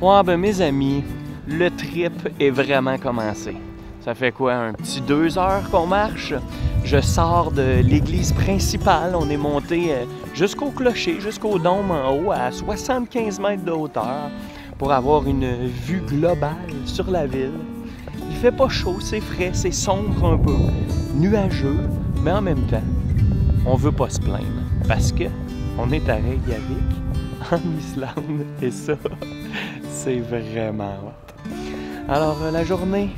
Ouais, ben mes amis, le trip est vraiment commencé. Ça fait quoi, un petit 2 heures qu'on marche? Je sors de l'église principale. On est monté jusqu'au clocher, jusqu'au dôme en haut, à 75 mètres de hauteur, pour avoir une vue globale sur la ville. Il fait pas chaud, c'est frais, c'est sombre un peu, nuageux, mais en même temps, on veut pas se plaindre, parce que on est à Reykjavik, en Islande, et ça, c'est vraiment hot. Alors, la journée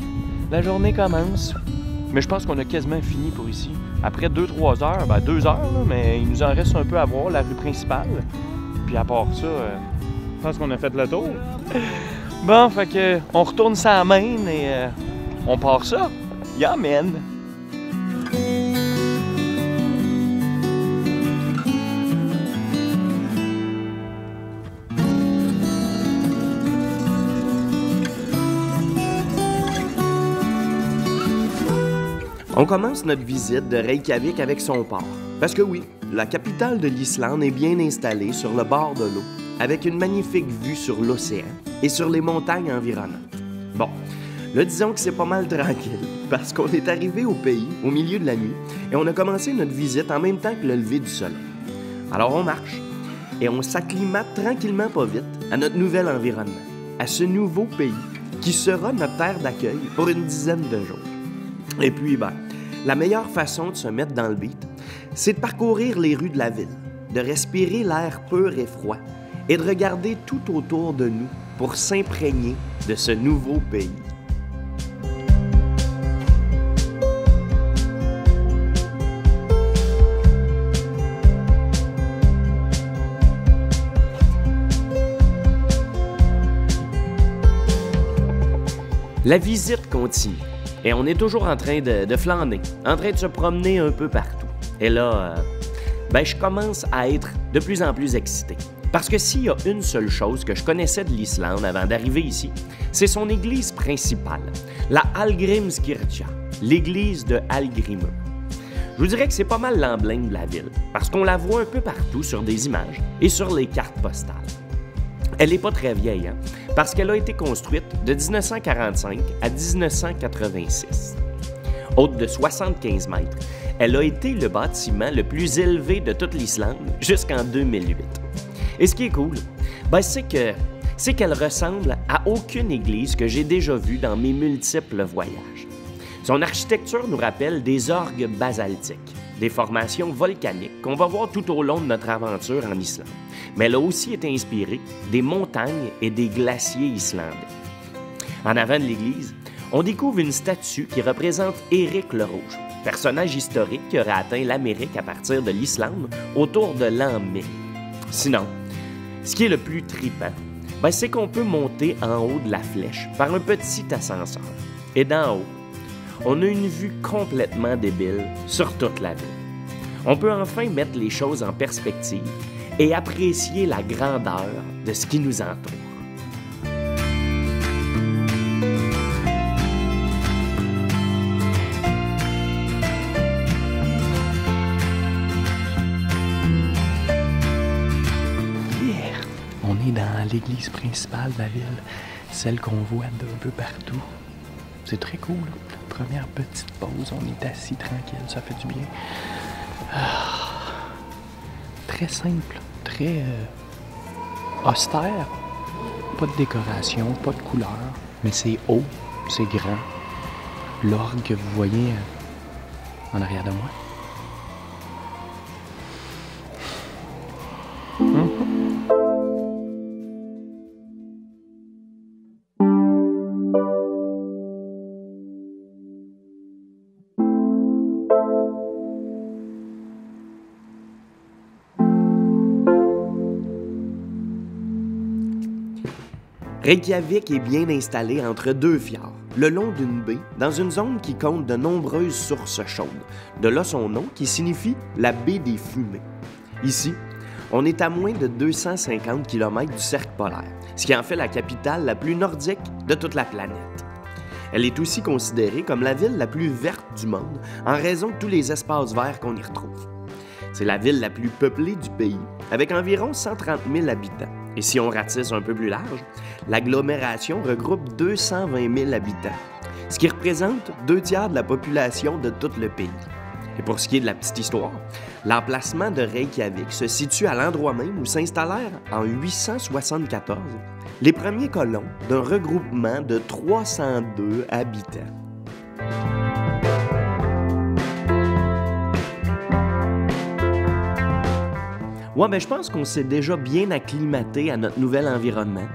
commence, mais je pense qu'on a quasiment fini pour ici. Après 2-3 heures, ben 2 heures, là, mais il nous en reste un peu à voir, la rue principale. Puis à part ça, je pense qu'on a fait le tour. Bon, fait que on retourne sa main et on part ça. Yamen! On commence notre visite de Reykjavik avec son port. Parce que oui, la capitale de l'Islande est bien installée sur le bord de l'eau, avec une magnifique vue sur l'océan et sur les montagnes environnantes. Bon, là disons que c'est pas mal tranquille, parce qu'on est arrivé au pays au milieu de la nuit et on a commencé notre visite en même temps que le lever du soleil. Alors on marche et on s'acclimate tranquillement pas vite à notre nouvel environnement, à ce nouveau pays qui sera notre terre d'accueil pour une dizaine de jours. Et puis, la meilleure façon de se mettre dans le beat, c'est de parcourir les rues de la ville, de respirer l'air pur et froid et de regarder tout autour de nous pour s'imprégner de ce nouveau pays. La visite continue. Et on est toujours en train de flâner, en train de se promener un peu partout. Et là, je commence à être de plus en plus excité. Parce que s'il y a une seule chose que je connaissais de l'Islande avant d'arriver ici, c'est son église principale, la Hallgrímskirkja, l'église de Hallgrímur. Je vous dirais que c'est pas mal l'emblème de la ville, parce qu'on la voit un peu partout sur des images et sur les cartes postales. Elle n'est pas très vieille, parce qu'elle a été construite de 1945 à 1986. Haute de 75 mètres, elle a été le bâtiment le plus élevé de toute l'Islande jusqu'en 2008. Et ce qui est cool, c'est qu'elle ressemble à aucune église que j'ai déjà vue dans mes multiples voyages. Son architecture nous rappelle des orgues basaltiques, des formations volcaniques qu'on va voir tout au long de notre aventure en Islande. Mais elle a aussi été inspirée des montagnes et des glaciers islandais. En avant de l'église, on découvre une statue qui représente Éric le Rouge, personnage historique qui aurait atteint l'Amérique à partir de l'Islande autour de l'an 1000. Sinon, ce qui est le plus trippant, c'est qu'on peut monter en haut de la flèche par un petit ascenseur. Et d'en haut, on a une vue complètement débile sur toute la ville. On peut enfin mettre les choses en perspective et apprécier la grandeur de ce qui nous entoure. On est dans l'église principale de la ville, celle qu'on voit d'un peu partout. C'est très cool. Première petite pause, on est assis tranquille, ça fait du bien. Très simple, très austère. Pas de décoration, pas de couleur, mais c'est haut, c'est grand. L'orgue que vous voyez en arrière de moi. Reykjavik est bien installé entre deux fjords, le long d'une baie, dans une zone qui compte de nombreuses sources chaudes. De là son nom qui signifie la baie des fumées. Ici, on est à moins de 250 km du cercle polaire, ce qui en fait la capitale la plus nordique de toute la planète. Elle est aussi considérée comme la ville la plus verte du monde en raison de tous les espaces verts qu'on y retrouve. C'est la ville la plus peuplée du pays, avec environ 130 000 habitants. Et si on ratisse un peu plus large, l'agglomération regroupe 220 000 habitants, ce qui représente 2 tiers de la population de tout le pays. Et pour ce qui est de la petite histoire, l'emplacement de Reykjavik se situe à l'endroit même où s'installèrent en 874 les premiers colons d'un regroupement de 302 habitants. Ouais, mais je pense qu'on s'est déjà bien acclimaté à notre nouvel environnement.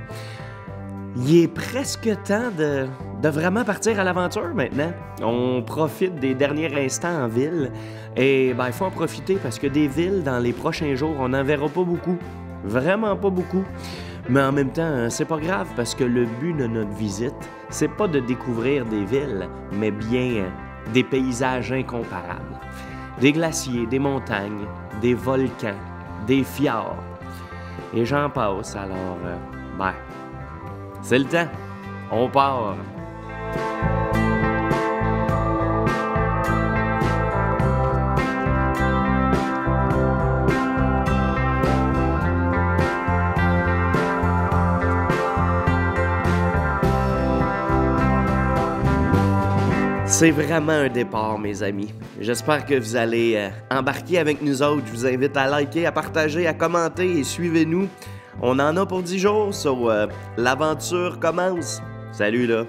Il est presque temps de vraiment partir à l'aventure maintenant. On profite des derniers instants en ville et il faut en profiter parce que des villes, dans les prochains jours, on n'en verra pas beaucoup. Vraiment pas beaucoup. Mais en même temps, c'est pas grave parce que le but de notre visite, c'est pas de découvrir des villes, mais bien des paysages incomparables. Des glaciers, des montagnes, des volcans, des fjords. Et j'en passe, alors, c'est le temps. On part. C'est vraiment un départ, mes amis. J'espère que vous allez embarquer avec nous autres. Je vous invite à liker, à partager, à commenter et suivez-nous. On en a pour 10 jours, l'aventure commence. Salut là!